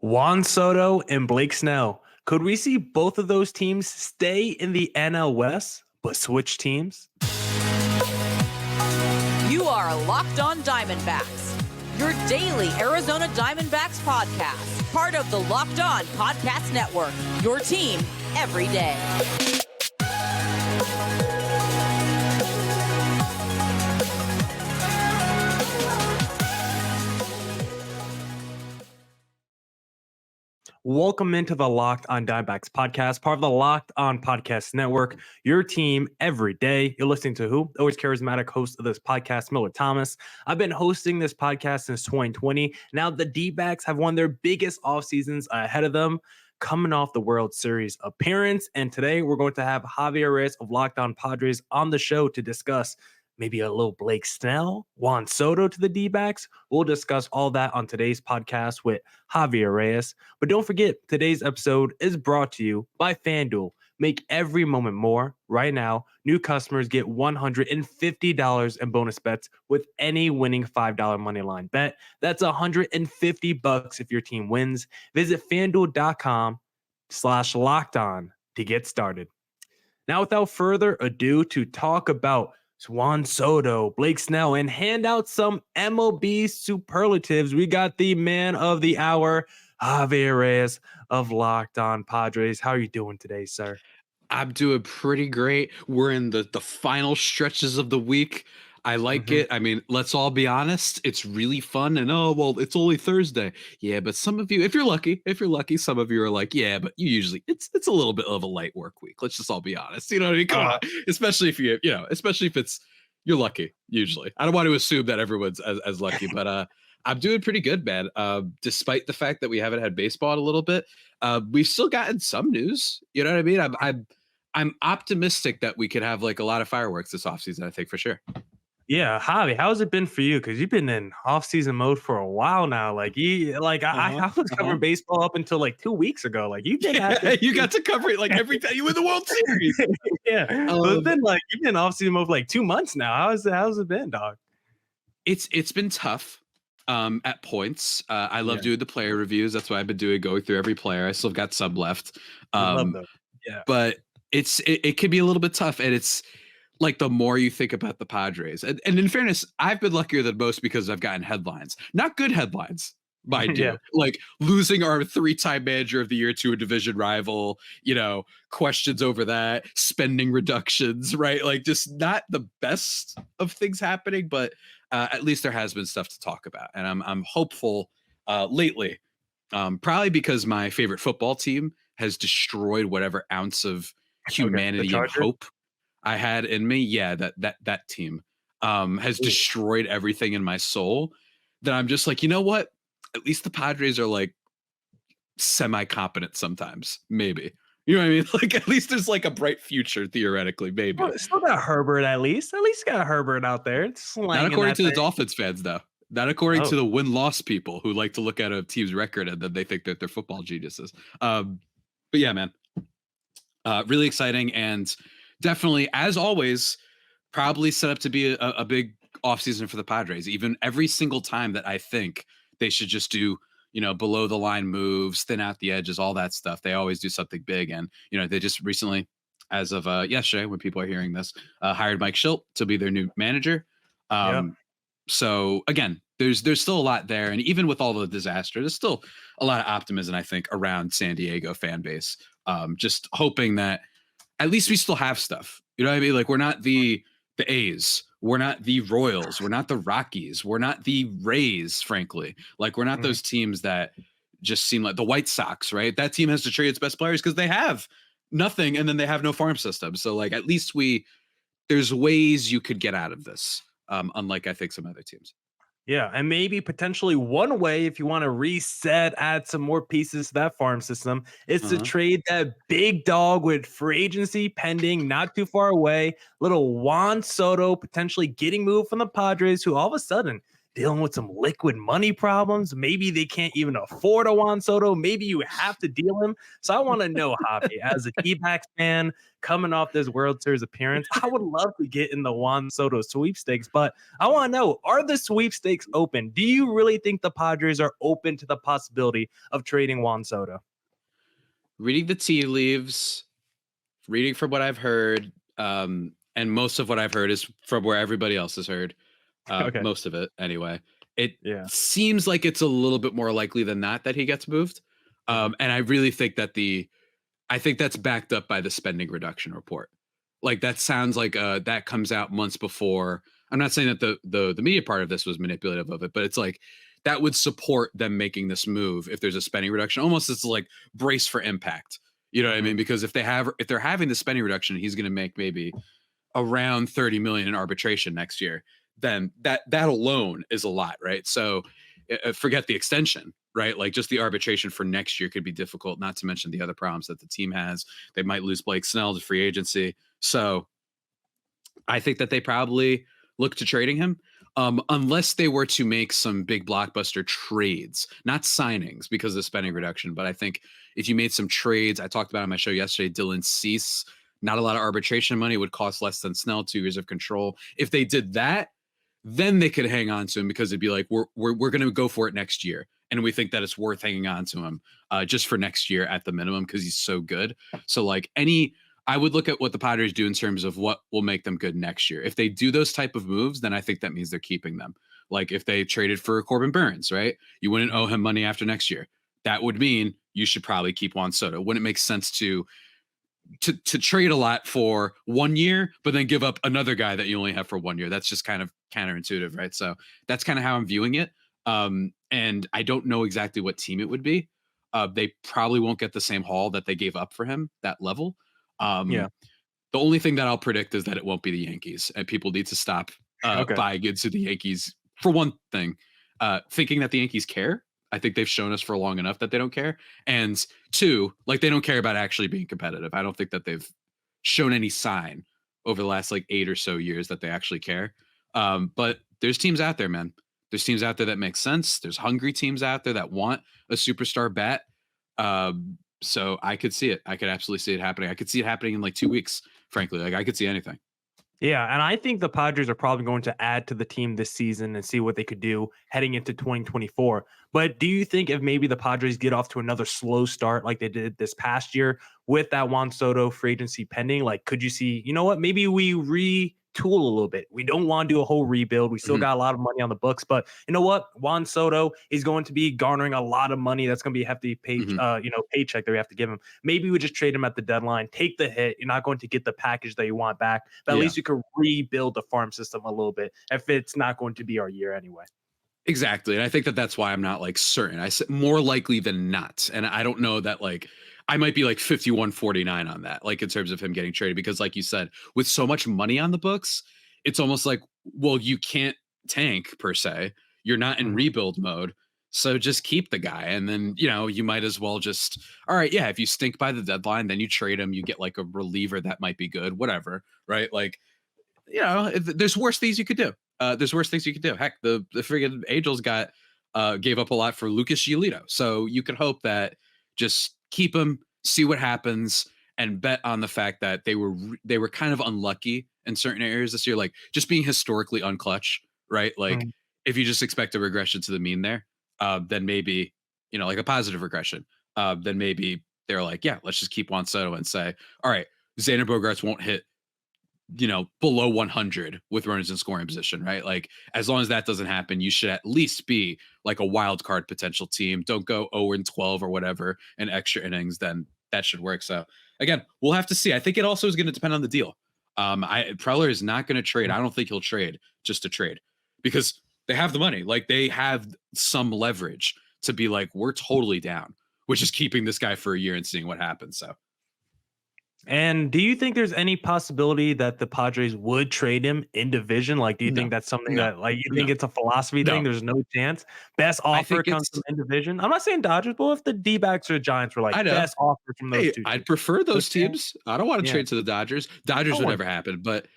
Juan Soto and Blake Snell. Could we see both of those teams stay in the NL West, but switch teams? You are Locked On Diamondbacks, your daily Arizona Diamondbacks podcast, part of the Locked On Podcast Network, your team every day. Welcome into the Locked On Diamondbacks podcast, part of the Locked On Podcast Network, your team every day. You're listening to who? Always charismatic host of this podcast, Miller Thomas. I've been hosting this podcast since 2020. Now the D-backs have won their biggest off seasons ahead of them, coming off the World Series appearance. And today we're going to have Javier Reyes of Locked On Padres on the show to discuss maybe a little Blake Snell, Juan Soto to the D-backs. We'll discuss all that on today's podcast with Javier Reyes. But don't forget, today's episode is brought to you by FanDuel. Make every moment more. Right now, new customers get $150 in bonus bets with any winning $5 moneyline bet. That's $150 if your team wins. Visit FanDuel.com/lockedon to get started. Now, without further ado, to talk about Juan Soto, Blake Snell, and hand out some MLB superlatives, we got the man of the hour, Javier Reyes of Locked On Padres. How are you doing today, sir? I'm doing pretty great. We're in the final stretches of the week. I like it. I mean, let's all be honest. It's really fun. And it's only Thursday. Yeah, but some of you, if you're lucky, some of you are like, yeah, but you usually it's a little bit of a light work week. Let's just all be honest. You know what I mean? Come on. Especially if especially if you're lucky. Usually, I don't want to assume that everyone's as lucky, but I'm doing pretty good, man. Despite the fact that we haven't had baseball in a little bit, we've still gotten some news. You know what I mean? I'm optimistic that we could have like a lot of fireworks this offseason. I think for sure. Yeah, Javi, how's it been for you? Because you've been in off-season mode for a while now. I was covering baseball up until like 2 weeks ago. Like you've been you got to cover it like every time you win the World Series. Yeah, it's been like you've been off-season mode for like 2 months now. How's it been, dog? It's been tough at points. I love doing the player reviews. That's what I've been doing, going through every player. I still got some left. Love those. Yeah, but it can be a little bit tough, and it's like the more you think about the Padres, and in fairness, I've been luckier than most because I've gotten headlines, not good headlines, mind you, like losing our 3-time manager of the year to a division rival, questions over that, spending reductions, right? Like just not the best of things happening, but at least there has been stuff to talk about, and I'm hopeful lately, probably because my favorite football team has destroyed whatever ounce of humanity and hope I had in me. Yeah, that team has destroyed everything in my soul. That I'm just like, you know what? At least the Padres are like semi-competent sometimes, maybe. You know what I mean? Like at least there's like a bright future theoretically, maybe. Well, still got Herbert at least. At least got Herbert out there. It's not according to the Dolphins fans, though. Not according to the win-loss people who like to look at a team's record and then they think that they're football geniuses. But yeah, man, really exciting and definitely, as always, probably set up to be a big offseason for the Padres. Even every single time that I think they should just do, below the line moves, thin out the edges, all that stuff. They always do something big. And, they just recently, as of yesterday, when people are hearing this, hired Mike Schilt to be their new manager. So again, there's still a lot there. And even with all the disaster, there's still a lot of optimism, I think, around San Diego fan base. Just hoping that at least we still have stuff. You know what I mean? Like we're not the A's. We're not the Royals. We're not the Rockies. We're not the Rays, frankly. Like we're not those teams that just seem like the White Sox, right? That team has to trade its best players because they have nothing and then they have no farm system. So like at least there's ways you could get out of this. Unlike I think some other teams. Yeah, and maybe potentially one way, if you want to reset, add some more pieces to that farm system, is to trade that big dog with free agency pending, not too far away. Little Juan Soto potentially getting moved from the Padres, who all of a sudden dealing with some liquid money problems. Maybe they can't even afford a Juan Soto. Maybe you have to deal him. So I want to know, Javi, as a D-backs fan coming off this World Series appearance, I would love to get in the Juan Soto sweepstakes, but I want to know, are the sweepstakes open? Do you really think the Padres are open to the possibility of trading Juan Soto? Reading the tea leaves, reading from what I've heard, and most of what I've heard is from where everybody else has heard. Okay. Most of it, anyway. It seems like it's a little bit more likely than not that he gets moved. And I really think that I think that's backed up by the spending reduction report. Like that sounds like that comes out months before. I'm not saying that the media part of this was manipulative of it, but it's like that would support them making this move if there's a spending reduction. Almost it's like brace for impact. You know what I mean? Because if they're having the spending reduction, he's going to make maybe around 30 million in arbitration next year. Then that alone is a lot, right? So forget the extension, right? Like just the arbitration for next year could be difficult, not to mention the other problems that the team has. They might lose Blake Snell to free agency. So I think that they probably look to trading him unless they were to make some big blockbuster trades, not signings because of the spending reduction. But I think if you made some trades, I talked about on my show yesterday, Dylan Cease, not a lot of arbitration money, would cost less than Snell, 2 years of control. If they did that, then they could hang on to him because it'd be like, we're going to go for it next year. And we think that it's worth hanging on to him just for next year at the minimum because he's so good. So like I would look at what the Padres do in terms of what will make them good next year. If they do those type of moves, then I think that means they're keeping them. Like if they traded for Corbin Burns, right? You wouldn't owe him money after next year. That would mean you should probably keep Juan Soto. Wouldn't it make sense to trade a lot for 1 year, but then give up another guy that you only have for 1 year? That's just kind of counterintuitive, right? So that's kind of how I'm viewing it. And I don't know exactly what team it would be. They probably won't get the same haul that they gave up for him, that level. The only thing that I'll predict is that it won't be the Yankees, and people need to stop buying into the Yankees. For one thing, thinking that the Yankees care. I think they've shown us for long enough that they don't care. And two, like they don't care about actually being competitive. I don't think that they've shown any sign over the last like 8 or so years that they actually care. But there's teams out there, man. There's teams out there that make sense. There's hungry teams out there that want a superstar bat. So I could see it. I could absolutely see it happening. I could see it happening in like 2 weeks, frankly. Like I could see anything. Yeah, and I think the Padres are probably going to add to the team this season and see what they could do heading into 2024. But do you think if maybe the Padres get off to another slow start like they did this past year with that Juan Soto free agency pending, like could you see, you know what, maybe we retool a little bit. We don't want to do a whole rebuild. We still got a lot of money on the books, but you know what? Juan Soto is going to be garnering a lot of money. That's going to be a hefty paycheck that we have to give him. Maybe we just trade him at the deadline, take the hit. You're not going to get the package that you want back, but at least you could rebuild the farm system a little bit if it's not going to be our year anyway. Exactly. And I think that that's why I'm not like certain. I said more likely than not. And I don't know that like I might be like 51-49 on that, like in terms of him getting traded, because like you said, with so much money on the books, it's almost like, well, you can't tank per se. You're not in rebuild mode. So just keep the guy. And then, you might as well just, all right, yeah, if you stink by the deadline, then you trade him, you get like a reliever that might be good, whatever. Right. Like, there's worse things you could do. There's worse things you could do. Heck, the friggin' Angels gave up a lot for Lucas Giolito. So you could hope that just keep him, see what happens, and bet on the fact that they were kind of unlucky in certain areas this year, like just being historically unclutch, right? Like if you just expect a regression to the mean there, then maybe, like a positive regression, then maybe they're like, yeah, let's just keep Juan Soto and say, all right, Xander Bogaerts won't hit below 100 with runners in scoring position, right? Like as long as that doesn't happen, you should at least be like a wild card potential team. Don't go 0-12 or whatever in extra innings, then that should work. So again, we'll have to see. I think it also is going to depend on the deal. Preller is not going to trade. I don't think he'll trade just to trade because they have the money. Like they have some leverage to be like, we're totally down, which is keeping this guy for a year and seeing what happens. So. And do you think there's any possibility that the Padres would trade him in division? Like, do you think that's something that, like, you think it's a philosophy thing? There's no chance. Best offer comes from in division. I'm not saying Dodgers, but if the D-backs or Giants were like best offer from those two, I'd prefer those teams. I don't want to trade to the Dodgers. Dodgers would never happen, but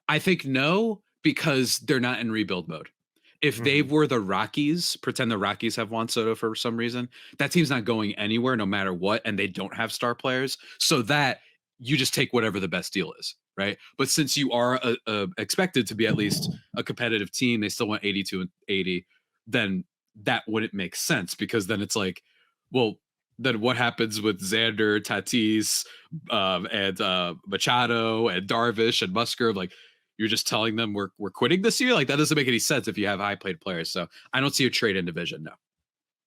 I think no, because they're not in rebuild mode. If they were the Rockies, pretend the Rockies have Juan Soto for some reason, that team's not going anywhere no matter what, and they don't have star players. So that you just take whatever the best deal is, right? But since you are expected to be at least a competitive team, they still want 82 and 80, then that wouldn't make sense, because then it's like, well, then what happens with Xander, Tatis, and Machado and Darvish and Musgrove? Like, you're just telling them we're quitting this year? Like, that doesn't make any sense if you have high paid players. So I don't see a trade in division,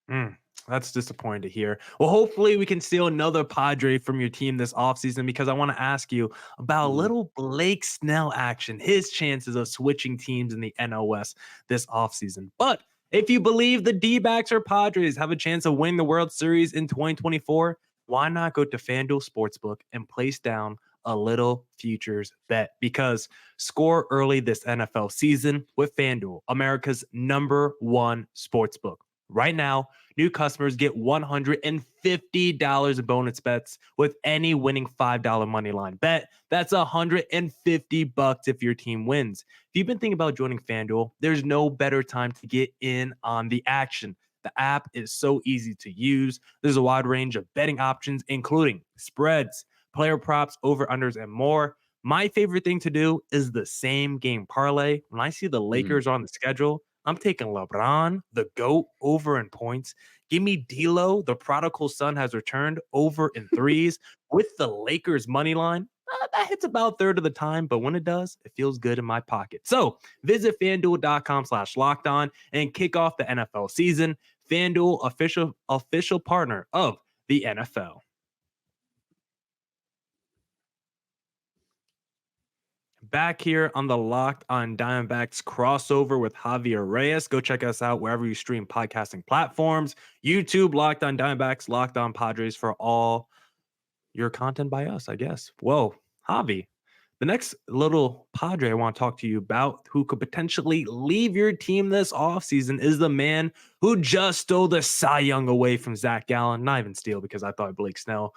no. That's disappointing to hear. Well, hopefully we can steal another Padre from your team this offseason, because I want to ask you about little Blake Snell action, his chances of switching teams in the NL West this offseason. But if you believe the D-backs or Padres have a chance of winning the World Series in 2024, why not go to FanDuel Sportsbook and place down a little futures bet? Because score early this NFL season with FanDuel, America's #1 sportsbook. Right now, new customers get $150 in bonus bets with any winning $5 money line bet. That's $150 if your team wins. If you've been thinking about joining FanDuel, there's no better time to get in on the action. The app is so easy to use. There's a wide range of betting options, including spreads, player props, over-unders, and more. My favorite thing to do is the same game parlay. When I see the Lakers on the schedule, I'm taking LeBron, the GOAT, over in points. Give me D'Lo, the prodigal son has returned, over in threes with the Lakers money line. That hits about a third of the time, but when it does, it feels good in my pocket. So visit FanDuel.com/lockedon and kick off the NFL season. FanDuel, official partner of the NFL. Back here on the Locked on Diamondbacks crossover with Javier Reyes. Go check us out wherever you stream podcasting platforms. YouTube, Locked on Diamondbacks, Locked on Padres for all your content by us, I guess. Whoa, Javi, the next little Padre I want to talk to you about who could potentially leave your team this offseason is the man who just stole the Cy Young away from Zach Gallen. Not even steal, because I thought Blake Snell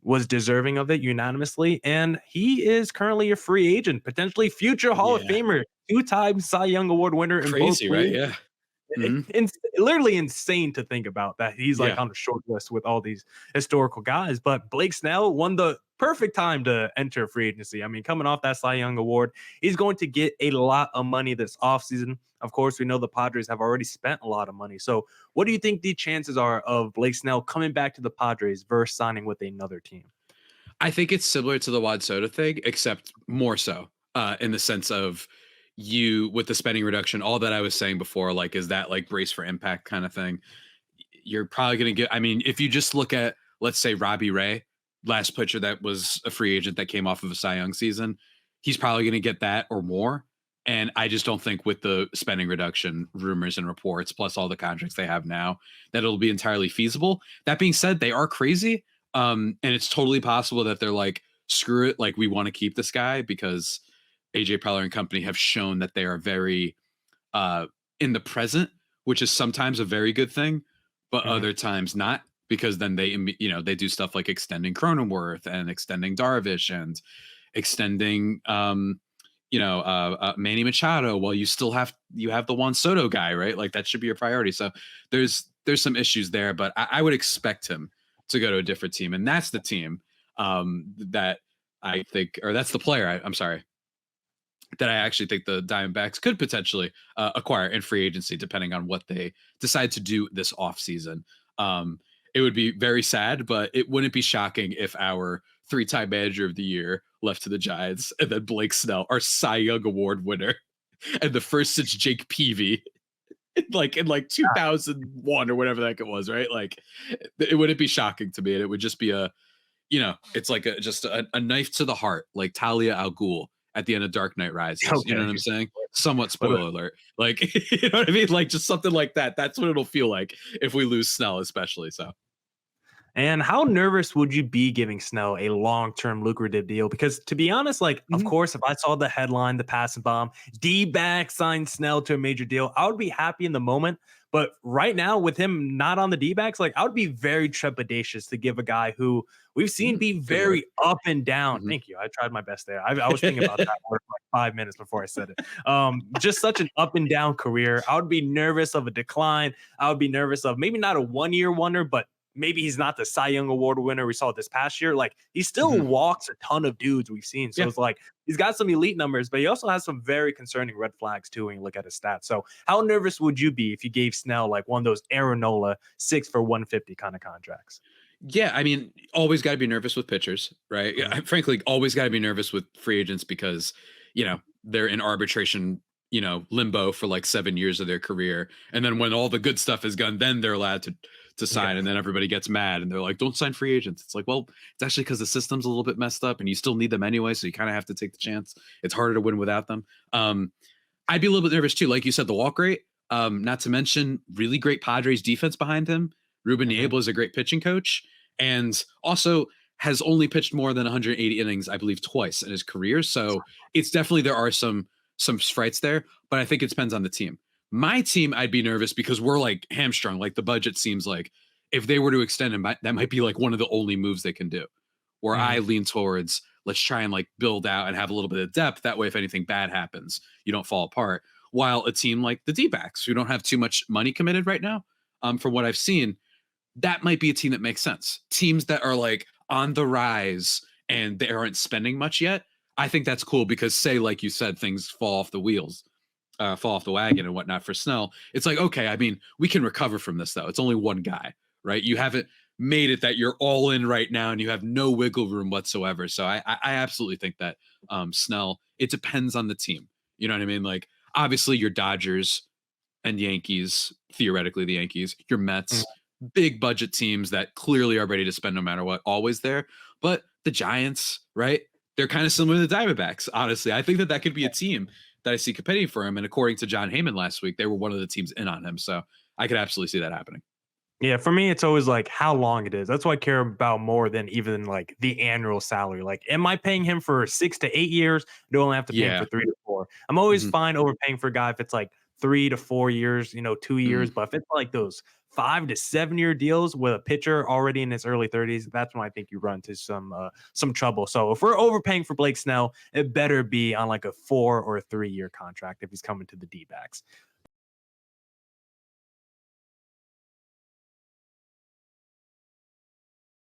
was deserving of it unanimously, and he is currently a free agent, potentially future Hall of Famer, 2-time Cy Young Award winner. Crazy, right? Yeah. It's literally insane to think about that he's like on a short list with all these historical guys. But Blake Snell won the perfect time to enter free agency. I mean, coming off that Cy Young Award, he's going to get a lot of money this offseason. Of course, we know the Padres have already spent a lot of money. So what do you think the chances are of Blake Snell coming back to the Padres versus signing with another team? I think it's similar to the Juan Soto thing, except more so in the sense of you, with the spending reduction, all that I was saying before, like, is that like brace for impact kind of thing. You're probably going to get, I mean, if you just look at, let's say, Robbie Ray, last pitcher that was a free agent that came off of a Cy Young season, he's probably going to get that or more. And I just don't think, with the spending reduction rumors and reports, plus all the contracts they have now, that it'll be entirely feasible. That being said, they are crazy. And it's totally possible that they're like, screw it, like, we want to keep this guy, because AJ Preller and company have shown that they are very in the present, which is sometimes a very good thing, but other times not, because then they do stuff like extending Cronenworth and extending Darvish and extending Manny Machado, while you have the Juan Soto guy, right? Like, that should be your priority. So there's some issues there, but I would expect him to go to a different team, and that's the team that I think, or that's the player, I'm sorry, that I actually think the Diamondbacks could potentially acquire in free agency, depending on what they decide to do this offseason. It would be very sad, but it wouldn't be shocking if our 3-time manager of the year left to the Giants, and then Blake Snell, our Cy Young Award winner, and the first since Jake Peavy, in 2001 or whatever the heck it was, right? Like, it wouldn't be shocking to me, and it would just be it's like just a knife to the heart, like Talia al Ghul at the end of Dark Knight Rises. Okay. You know what I'm saying? Somewhat spoiler alert. Like, you know what I mean? Like, just something like that. That's what it'll feel like if we lose Snell, especially. So. And how nervous would you be giving Snell a long-term lucrative deal? Because, to be honest, like, of course, if I saw the headline, the passing bomb, D-back signed Snell to a major deal, I would be happy in the moment. But right now, with him not on the D-backs, like I would be very trepidatious to give a guy who we've seen be Good word. very up and down. Mhm. Thank you. I tried my best there. I was thinking about that word for like 5 minutes before I said it. Just such an up and down career. I would be nervous of a decline. I would be nervous of maybe not a 1-year wonder, but maybe he's not the Cy Young Award winner we saw this past year. Like he still Mhm. walks a ton of dudes we've seen. So Yeah. it's like he's got some elite numbers, but he also has some very concerning red flags too when you look at his stats. So how nervous would you be if you gave Snell like one of those Aaron Nola 6 for 150 kind of contracts? Yeah, I mean, always got to be nervous with pitchers, right? Mhm. Frankly, always got to be nervous with free agents because, they're in arbitration, limbo for like 7 years of their career. And then when all the good stuff is gone, then they're allowed to sign. Yeah. And then everybody gets mad and they're like, don't sign free agents. It's like, well, it's actually because the system's a little bit messed up and you still need them anyway. So you kind of have to take the chance. It's harder to win without them. I'd be a little bit nervous too. Like you said, the walk rate, not to mention really great Padres defense behind him. Ruben Mhm. Niebla is a great pitching coach and also has only pitched more than 180 innings, I believe, twice in his career. So it's definitely, there are some frights there, but I think it depends on the team. My team, I'd be nervous because we're like hamstrung. Like the budget seems like if they were to extend him, that might be like one of the only moves they can do. Where I lean towards, let's try and like build out and have a little bit of depth. That way, if anything bad happens, you don't fall apart. While a team like the D-backs, who don't have too much money committed right now, from what I've seen, that might be a team that makes sense. Teams that are like on the rise and they aren't spending much yet. I think that's cool because, say, like you said, things fall off the wheels, fall off the wagon and whatnot for Snell. It's like, okay, I mean, we can recover from this though. It's only one guy, right? You haven't made it that you're all in right now and you have no wiggle room whatsoever. So I absolutely think that Snell, it depends on the team. You know what I mean? Like, obviously, your Dodgers and Yankees, theoretically, the Yankees, your Mets, big budget teams that clearly are ready to spend no matter what, always there. But the Giants, right? They're kind of similar to the Diamondbacks, honestly. I think that could be a team that I see competing for him. And according to John Heyman last week, they were one of the teams in on him. So I could absolutely see that happening. Yeah, for me, it's always like how long it is. That's what I care about more than even like the annual salary. Like, am I paying him for 6 to 8 years? Do I only have to pay him Yeah. for 3 to 4? I'm always Mhm. fine overpaying for a guy if it's like 3 to 4 years, 2 years. Mhm. But if it's like those 5 to 7 year deals with a pitcher already in his early 30s, that's when I think you run into some trouble. So if we're overpaying for Blake Snell, it better be on like a 4 or a 3 year contract if he's coming to the D-backs.